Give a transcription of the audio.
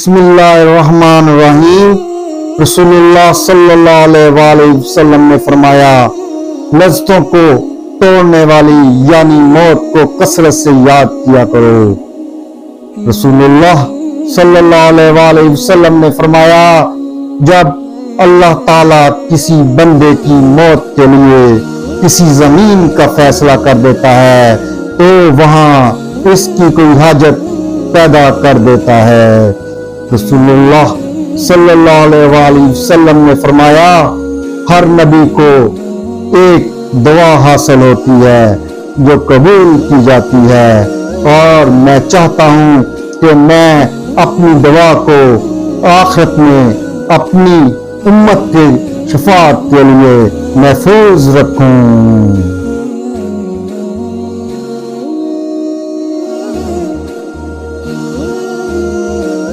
बिस्मिल्लाहिर्रहमानिर्रहीम। रसूलुल्लाह सल्लल्लाहु अलैहि वसल्लम ने फरमाया, लज़्ज़तों को तोड़ने वाली यानी मौत को कसरत से याद किया करो। रसूलुल्लाह सल्लल्लाहु अलैहि वसल्लम ने फरमाया, जब अल्लाह ताला किसी बंदे की मौत के लिए किसी जमीन का फैसला कर देता है तो वहां इसकी कोई हाजत पैदा कर देता है। रसूलुल्लाह सल्लल्लाहु अलैहि वसल्लम ने फरमाया, हर नबी को एक दुआ हासिल होती है जो कबूल की जाती है और मैं चाहता हूं कि मैं अपनी दुआ को आखिरत में अपनी उम्मत के शफाअत के लिए महफूज रखूं।